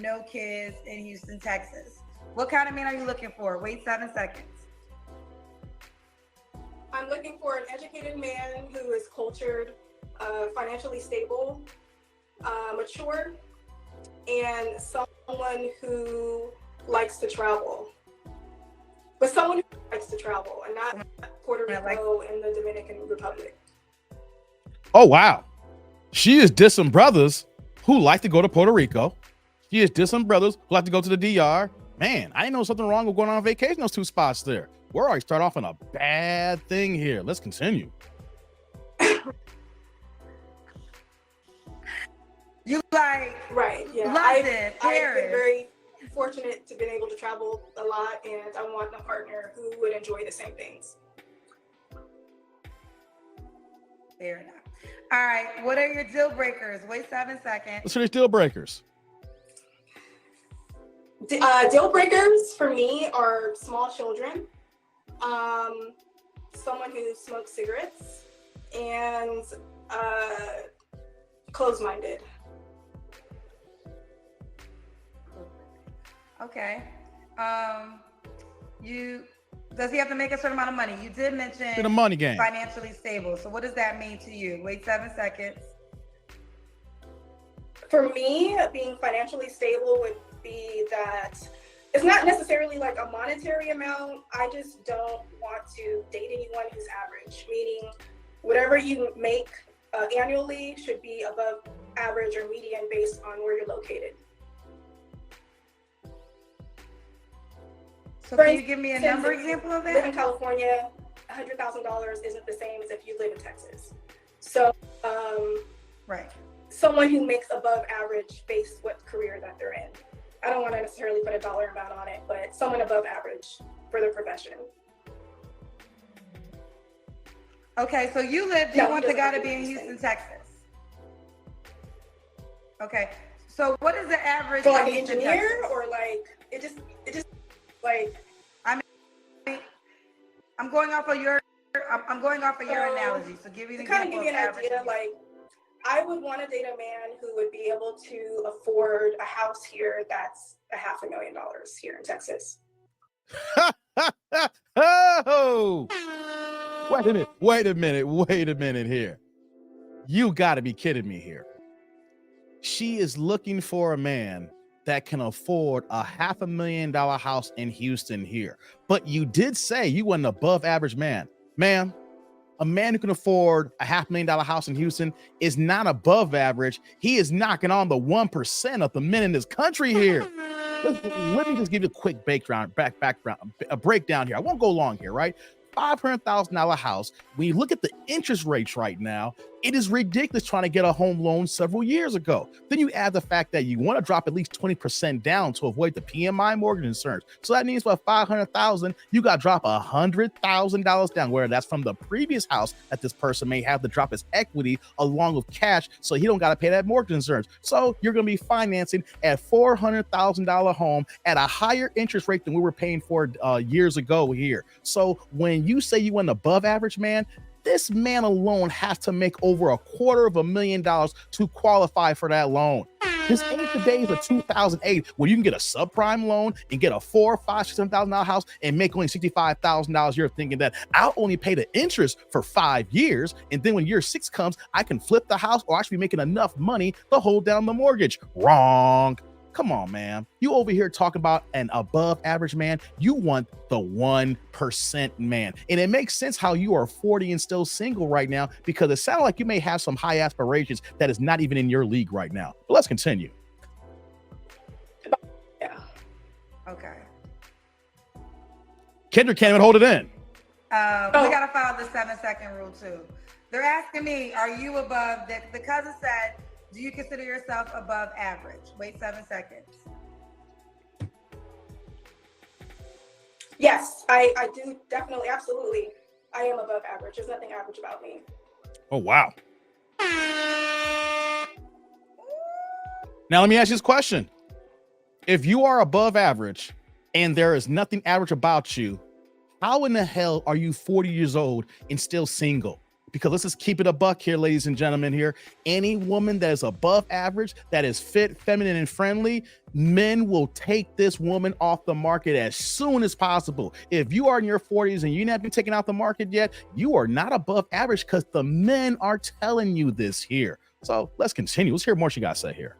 no kids in Houston, Texas. What kind of man are you looking for? Wait 7 seconds. I'm looking for an educated man who is cultured, financially stable, mature, and someone who likes to travel. But someone who likes to travel and not Puerto Rico and the Dominican Republic. Oh, wow. She is dissing brothers who like to go to Puerto Rico. She is dissing brothers who like to go to the DR. Man, I didn't know something wrong with going on vacation those two spots there. We're already starting off on a bad thing here. Let's continue. You like right? Yeah, London, I've been Paris. very fortunate to be able to travel a lot, and I want a partner who would enjoy the same things. Fair enough. All right, what are your deal breakers? Wait 7 seconds. Let's finish deal breakers. Deal breakers for me are small children, someone who smokes cigarettes, and closed-minded. Okay. Does he have to make a certain amount of money? You did mention the money game. Financially stable. So what does that mean to you? Wait 7 seconds. For me, being financially stable would be that it's not necessarily like a monetary amount. I just don't want to date anyone who's average, meaning whatever you make annually should be above average or median based on where you're located. So can you give me a number example of that? Live in California, $100,000 isn't the same as if you live in Texas. So, right. Someone who makes above average based what career that they're in. I don't want to necessarily put a dollar amount on it, but someone above average for their profession. Okay, so you want the guy to be in Houston, Texas. Okay, so what is the average? For like an engineer or like, it just like. I mean, I'm going off of your analogy. So give me the kind of give you an idea, like, I would want to date a man who would be able to afford a house here that's $500,000 here in Texas. Oh, wait a minute here. You got to be kidding me here. She is looking for a man that can afford a $500,000 house in Houston here. But you did say you want an above average man. Ma'am, a man who can afford a $500,000 house in Houston is not above average. He is knocking on the 1% of the men in this country here. Let me just give you a quick breakdown here. I won't go long here, right? $500,000 house. When you look at the interest rates right now, it is ridiculous trying to get a home loan several years ago. Then you add the fact that you want to drop at least 20% down to avoid the PMI mortgage insurance. So that means for $500,000, you got to drop $100,000 down, where that's from the previous house that this person may have to drop his equity along with cash, so he don't got to pay that mortgage insurance. So you're going to be financing a $400,000 home at a higher interest rate than we were paying for years ago here. So when you say you want an above average man, this man alone has to make over $250,000 to qualify for that loan. This ain't the days of 2008 where you can get a subprime loan and get a $4,000, $5,000, $6,000 house and make only $65,000. You're thinking that I'll only pay the interest for 5 years, and then when year 6 comes, I can flip the house, or I should be making enough money to hold down the mortgage. Wrong. Come on, man. You over here talking about an above average man. You want the 1% man. And it makes sense how you are 40 and still single right now, because it sounds like you may have some high aspirations that is not even in your league right now. But let's continue. Yeah. Okay. Kendrick can't even hold it in. We got to follow the 7-second rule too. They're asking me, are you above, the cousin said, do you consider yourself above average? Wait 7 seconds. Yes, I do definitely, absolutely. I am above average. There's nothing average about me. Oh, wow. Now, let me ask you this question. If you are above average and there is nothing average about you, how in the hell are you 40 years old and still single? Because let's just keep it a buck here, ladies and gentlemen here. Any woman that is above average, that is fit, feminine, and friendly, men will take this woman off the market as soon as possible. If you are in your 40s and you haven't been taken out the market yet, you are not above average because the men are telling you this here. So let's continue. Let's hear more she got to say here.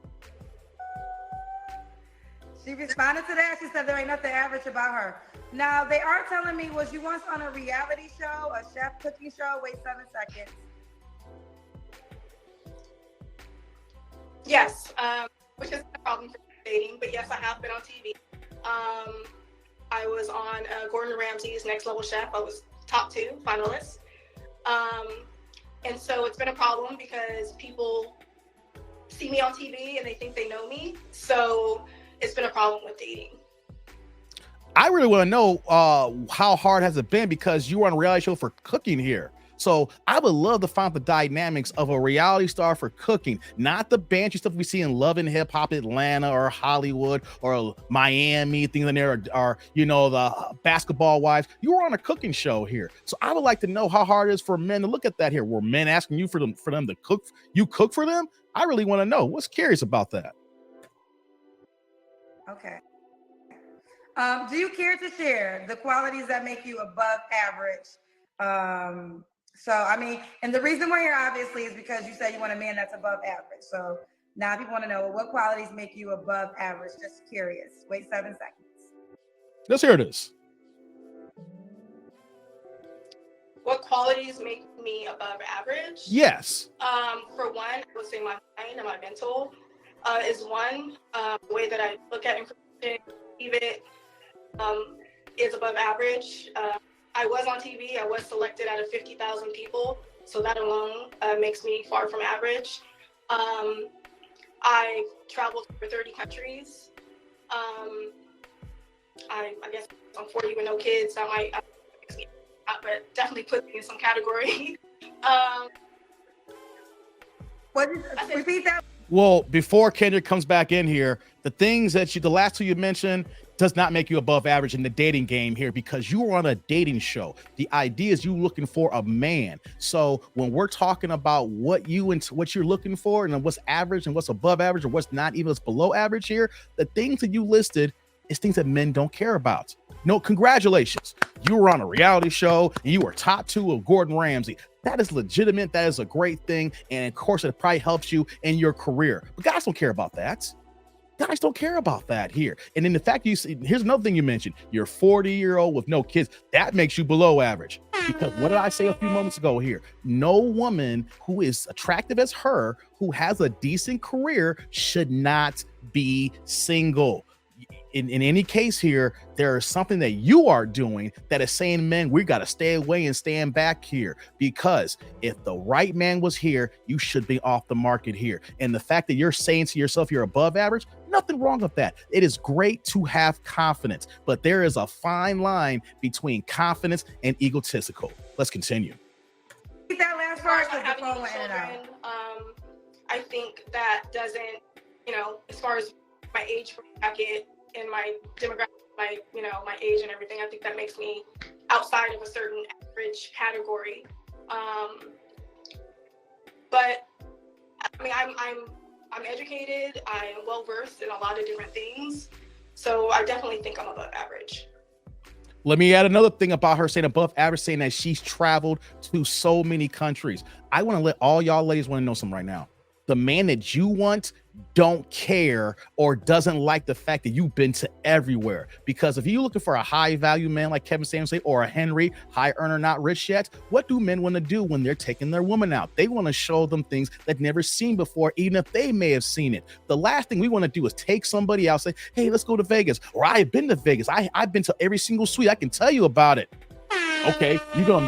She responded to that. She said there ain't nothing average about her. Now, they are telling me, was you once on a reality show, a chef cooking show? Wait 7 seconds. Yes, which is a problem for dating, but yes, I have been on TV. I was on Gordon Ramsay's Next Level Chef. I was top 2 finalist. And so it's been a problem because people see me on TV and they think they know me. So it's been a problem with dating. I really want to know how hard has it been, because you were on a reality show for cooking here. So I would love to find the dynamics of a reality star for cooking, not the banshee stuff we see in Love and Hip Hop Atlanta or Hollywood or Miami, things in there, or you know, the Basketball Wives. You were on a cooking show here. So I would like to know how hard it is for men to look at that here. Were men asking you for them to cook? You cook for them? I really want to know. What's curious about that? Okay. Do you care to share the qualities that make you above average? So, I mean, and the reason we're here obviously is because you said you want a man that's above average. So now people want to know what qualities make you above average. Just curious. Wait 7 seconds. Let's hear this. What qualities make me above average? Yes. For one, I would say my mind and my mental is one. The way that I look at information, receive it, is above average. I was on TV. I was selected out of 50,000 people. So that alone makes me far from average. I traveled to over 30 countries. I guess I'm 40 with no kids. That might but definitely put me in some category. Repeat that. Well, before Kendrick comes back in here, the things that the last two you mentioned does not make you above average in the dating game here, because you were on a dating show. The idea is you looking for a man. So when we're talking about what you're looking for and what's average and what's above average or what's not even below average here, the things that you listed is things that men don't care about. No, congratulations. You were on a reality show and you were top 2 of Gordon Ramsay. That is legitimate. That is a great thing. And of course, it probably helps you in your career. But guys don't care about that. Guys don't care about that here. And then the fact you see, here's another thing you mentioned. You're 40-year-old with no kids. That makes you below average. Because what did I say a few moments ago here? No woman who is attractive as her, who has a decent career, should not be single. In any case here, there is something that you are doing that is saying, men, we got to stay away and stand back here, because if the right man was here, you should be off the market here. And the fact that you're saying to yourself you're above average, nothing wrong with that. It is great to have confidence, but there is a fine line between confidence and egotistical. Let's continue. Repeat that last part. The phone went in and out. I think that doesn't, as far as my age bracket and my demographic, my age and everything, I think that makes me outside of a certain average category. But I mean, I'm educated. I am well versed in a lot of different things, so I definitely think I'm above average. Let me add another thing about her saying above average, saying that she's traveled to so many countries. I want to let all y'all ladies want to know something right now. The man that you want don't care or doesn't like the fact that you've been to everywhere. Because if you're looking for a high value man like Kevin Samuelson or a Henry, high earner, not rich yet, what do men want to do when they're taking their woman out? They want to show them things they've never seen before, even if they may have seen it. The last thing we want to do is take somebody out, say, hey, let's go to Vegas. Or I've been to Vegas. I've been to every single suite. I can tell you about it. Okay,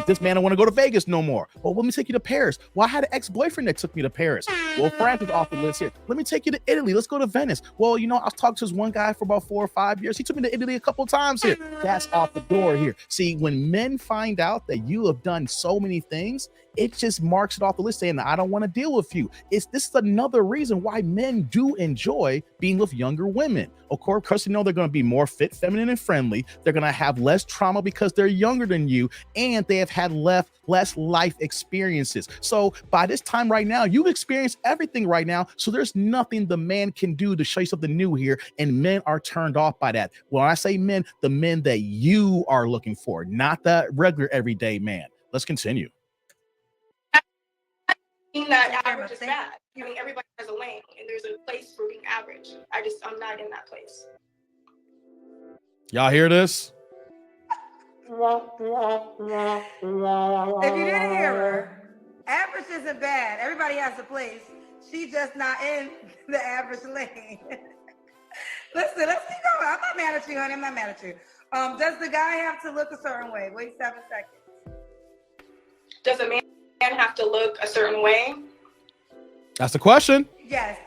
this man don't want to go to Vegas no more. Well, let me take you to Paris. Well, I had an ex-boyfriend that took me to Paris. Well, France is off the list here. Let me take you to Italy. Let's go to Venice. Well, I was talking to this one guy for about 4 or 5 years. He took me to Italy a couple of times here. That's off the door here. See, when men find out that you have done so many things, it just marks it off the list saying, I don't want to deal with you. This is another reason why men do enjoy being with younger women. Of course, because they know they're going to be more fit, feminine, and friendly. They're going to have less trauma because they're younger than you, and they have had less life experiences. So by this time right now, you've experienced everything right now. So there's nothing the man can do to show you something new here. And men are turned off by that. When I say men, the men that you are looking for, not the regular everyday man. Let's continue. That average is bad. I mean, everybody has a lane, and there's a place for being average. I'm not in that place. Y'all hear this? If you didn't hear her, average isn't bad. Everybody has a place. She's just not in the average lane. Listen, let's keep going. I'm not mad at you, honey. I'm not mad at you. Does the guy have to look a certain way? Wait 7 seconds. Does a man have to look a certain way? That's the question. Yes,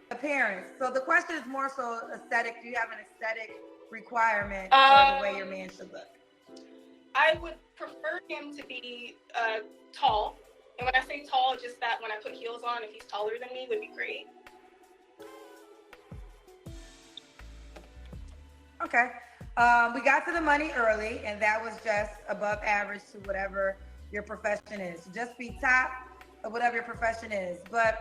appearance. So the question is more so aesthetic. Do you have an aesthetic requirement for the way your man should look? I would prefer him to be tall. And when I say tall, just that when I put heels on, if he's taller than me, would be great. Okay. We got to the money early, and that was just above average to whatever your profession is. Just be top of whatever your profession is. But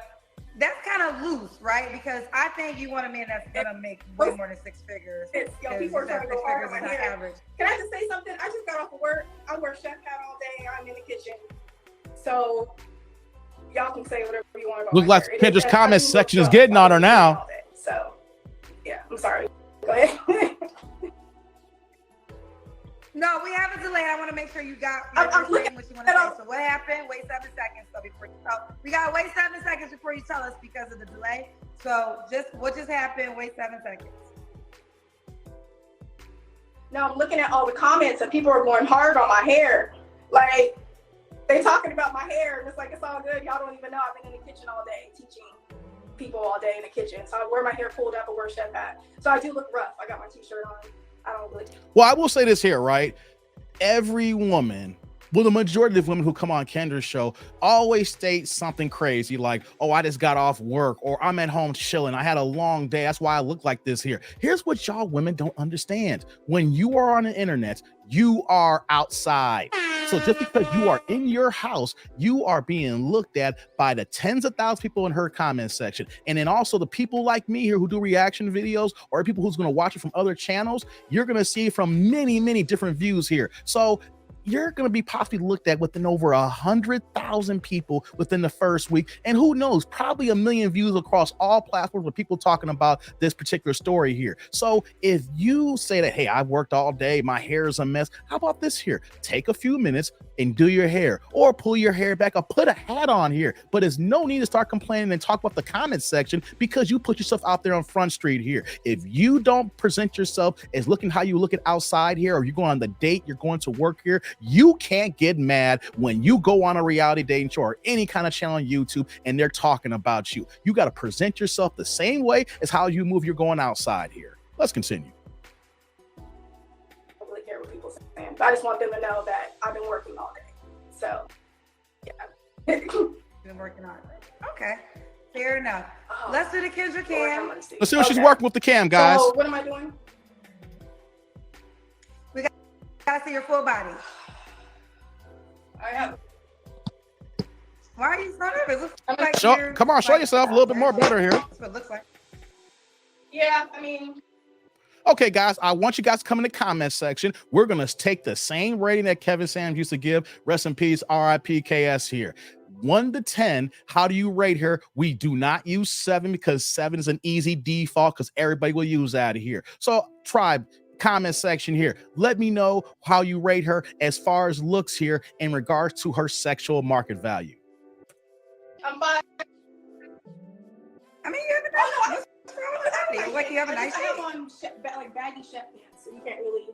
that's kind of loose, right? Because I think you want a man that's going to make way more than 6 figures. People are trying to go hard on my hair. Average. Can I just say something? I just got off of work. I wear chef hat all day. I'm in the kitchen. So y'all can say whatever you want about Look like the Pinterest comment section is getting on her now. So yeah, I'm sorry. Go ahead. No, we have a delay. I want to make sure you got I'm what you want to say. So what happened? Wait 7 seconds. So before we got to wait 7 seconds before you tell us because of the delay. So what just happened? Wait 7 seconds. Now I'm looking at all the comments and people are going hard on my hair. Like they talking about my hair and it's like, it's all good. Y'all don't even know I've been in the kitchen all day teaching people all day in the kitchen. So I wear my hair pulled up and wear chef hat. So I do look rough. I got my t-shirt on. I don't really. Well, I will say this here, right? Every woman, well, the majority of women who come on Kendra's show always state something crazy like, oh, I just got off work, or I'm at home chilling. I had a long day. That's why I look like this here. Here's what y'all women don't understand. When you are on the internet, you are outside. So just because you are in your house, you are being looked at by the tens of thousands of people in her comment section. And then also the people like me here who do reaction videos, or people who's going to watch it from other channels, you're going to see from many, many different views here. So you're going to be possibly looked at within over 100,000 people within the first week. And who knows, probably 1 million views across all platforms with people talking about this particular story here. So if you say that, hey, I've worked all day, my hair is a mess. How about this here? Take a few minutes and do your hair, or pull your hair back, or put a hat on here. But there's no need to start complaining and talk about the comment section because you put yourself out there on Front Street here. If you don't present yourself as looking how you look at outside here, or you're going on the date, you're going to work here, you can't get mad when you go on a reality dating show or any kind of channel on YouTube and they're talking about you. You got to present yourself the same way as how you move you're going outside here. Let's continue. I don't really care what people say. I just want them to know that I've been working all day. So, yeah. Been working on it. Okay, fair enough. Oh, Let's do the Kendra Cam. Let's see what she's working with the cam, guys. So what am I doing? Gotta see your full body. I have. Why are you so nervous? Looks I'm like Show, you're come on, show like- yourself a little bit more better here. That's what it looks like. Yeah, I mean, Okay, guys, I want you guys to come in the comment section. We're going to take the same rating that Kevin Samuels used to give. Rest in peace, RIP KS here. 1 to 10, how do you rate her? We do not use 7 because 7 is an easy default because everybody will use that here. So, Tribe, comment section here. Let me know how you rate her as far as looks here in regards to her sexual market value. I'm fine. I mean, you have a nice. What's wrong with the body? Like you have a nice I shape. have on like baggy chef pants, so you can't really.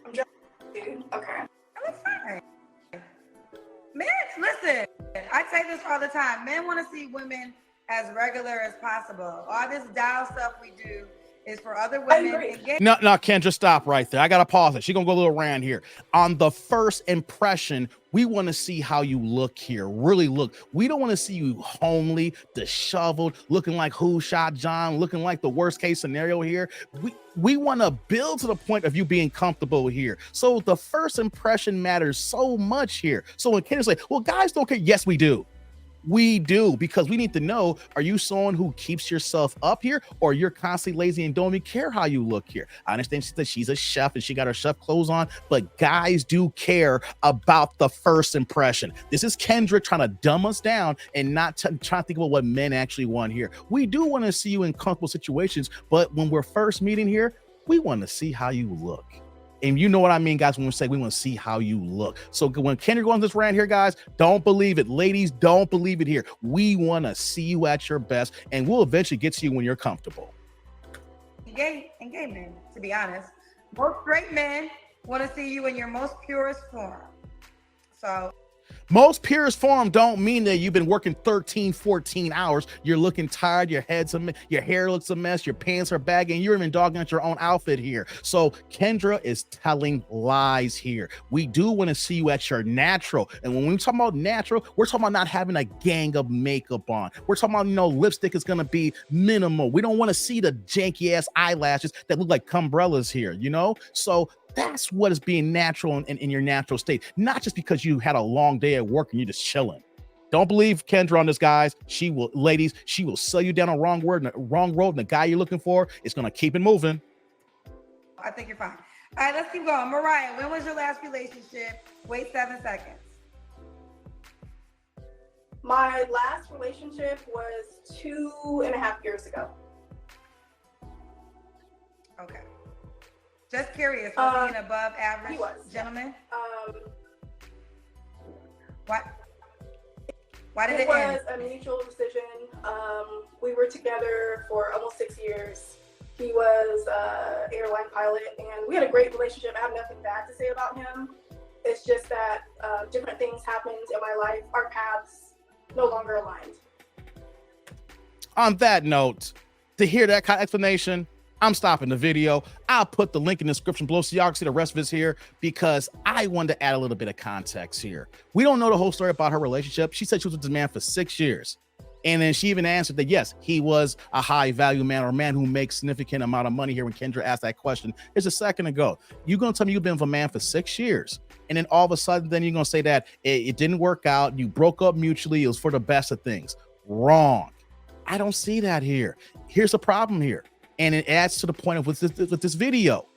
I'm just, dude. Okay. That's fine. Men, listen, I say this all the time. Men want to see women as regular as possible. All this dial stuff we do is for other I women. agree. Engage. No, Kendra, stop right there. I gotta pause it. She's gonna go a little rant here. On the first impression, we want to see how you look here. Really look. We don't want to see you homely, disheveled, looking like Who Shot John, looking like the worst case scenario here. We want to build to the point of you being comfortable here. So the first impression matters so much here. So when Kendra's like, well, guys don't care. Yes, we do. We do, because we need to know, are you someone who keeps yourself up here, or you're constantly lazy and don't even care how you look here? I understand she said she's a chef and she got her chef clothes on, but guys do care about the first impression. This is Kendra trying to dumb us down and not trying to think about what men actually want here. We do want to see you in comfortable situations, but when we're first meeting here, we want to see how you look. And you know what I mean, guys, when we say we want to see how you look. So when Kendra goes on this rant here, guys, don't believe it. Ladies, don't believe it here. We want to see you at your best, and we'll eventually get to you when you're comfortable. Gay men, to be honest. Most straight men want to see you in your most purest form. So Most purest form don't mean that you've been working 13, 14 hours. You're looking tired. Your head's a mess. Your hair looks a mess. Your pants are baggy. And you're even dogging at your own outfit here. So Kendra is telling lies here. We do want to see you at your natural. And when we talk about natural, we're talking about not having a gang of makeup on. We're talking about, lipstick is going to be minimal. We don't want to see the janky ass eyelashes that look like umbrellas here, So that's what is being natural in your natural state, not just because you had a long day at work and you're just chilling. Don't believe Kendra on this, guys. She will sell you down a wrong road, and the guy you're looking for is going to keep it moving. I think you're fine. All right, let's keep going. Mariah, when was your last relationship? Wait 7 seconds. My last relationship was 2.5 years ago. Okay. Just curious, was he an above average He was. gentleman? Why did It it was end? a mutual decision. We were together for almost 6 years. He was an airline pilot, and we had a great relationship. I have nothing bad to say about him. It's just that different things happened in my life. Our paths no longer aligned. On that note, to hear that kind of explanation, I'm stopping the video. I'll put the link in the description below so y'all can see the rest of this here, because I wanted to add a little bit of context here. We don't know the whole story about her relationship. She said she was with this man for 6 years. And then she even answered that, yes, he was a high value man, or a man who makes significant amount of money here. When Kendra asked that question just a second ago, you're going to tell me you've been with a man for 6 years. And then all of a sudden, then you're going to say that it didn't work out. You broke up mutually. It was for the best of things. Wrong. I don't see that here. Here's the problem here. And it adds to the point of with this video.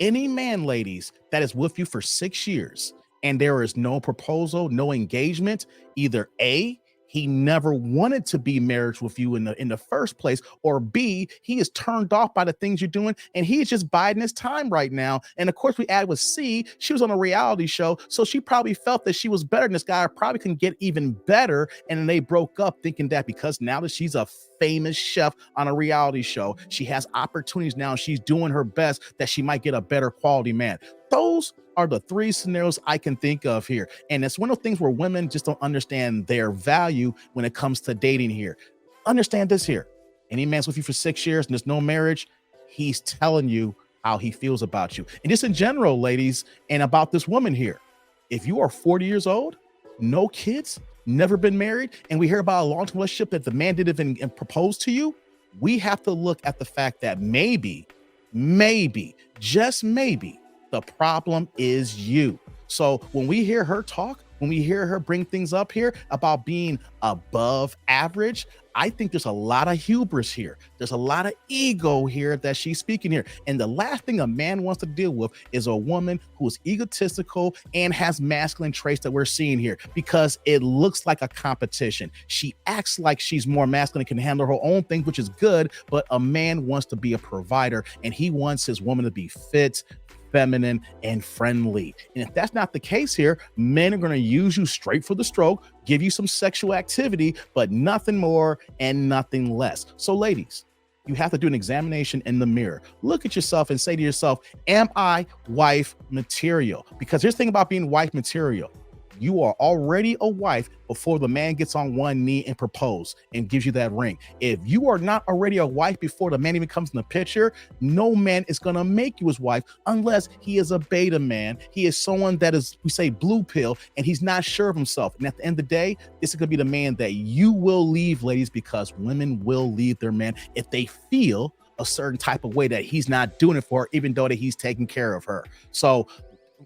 Any man, ladies, that is with you for 6 years and there is no proposal, no engagement, either A, he never wanted to be married with you in the first place, or B, he is turned off by the things you're doing and he is just biding his time right now. And of course, we add with C, she was on a reality show, so she probably felt that she was better than this guy, or probably can get even better. And then they broke up, thinking that because now that she's a famous chef on a reality show, she has opportunities now, she's doing her best, that she might get a better quality man. Those are the three scenarios I can think of here. And it's one of those things where women just don't understand their value when it comes to dating here. Understand this here. Any man's with you for 6 years and there's no marriage, he's telling you how he feels about you. And just in general, ladies, and about this woman here, if you are 40 years old, no kids, never been married, and we hear about a long-term relationship that the man didn't even propose to you, we have to look at the fact that maybe, just maybe, the problem is you. So when we hear her talk, when we hear her bring things up here about being above average, I think there's a lot of hubris here. There's a lot of ego here that she's speaking here. And the last thing a man wants to deal with is a woman who is egotistical and has masculine traits that we're seeing here, because it looks like a competition. She acts like she's more masculine and can handle her own things, which is good, but a man wants to be a provider and he wants his woman to be fit, feminine, and friendly. And if that's not the case here, men are going to use you straight for the stroke, give you some sexual activity, but nothing more and nothing less. So ladies, you have to do an examination in the mirror. Look at yourself and say to yourself, am I wife material? Because here's the thing about being wife material. you are already a wife before the man gets on one knee and propose and gives you that ring. If you are not already a wife before the man even comes in the picture, no man is going to make you his wife unless he is a beta man. He is someone that is, we say, blue pill, and he's not sure of himself. And at the end of the day, this is going to be the man that you will leave, ladies, because women will leave their man if they feel a certain type of way that he's not doing it for her, even though that he's taking care of her. So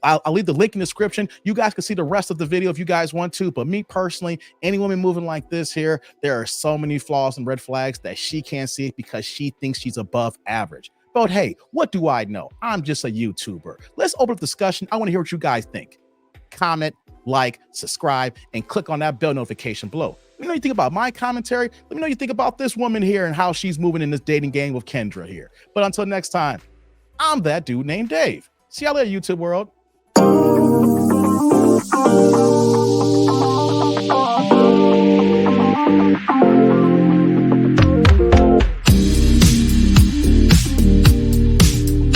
I'll leave the link in the description. You guys can see the rest of the video if you guys want to. But me personally, any woman moving like this here, there are so many flaws and red flags that she can't see because she thinks she's above average. But hey, what do I know? I'm just a YouTuber. Let's open up discussion. I want to hear what you guys think. Comment, like, subscribe, and click on that bell notification below. Let me know what you think about my commentary. Let me know what you think about this woman here and how she's moving in this dating game with Kendra here. But until next time, I'm that dude named Dave. See y'all later, YouTube world.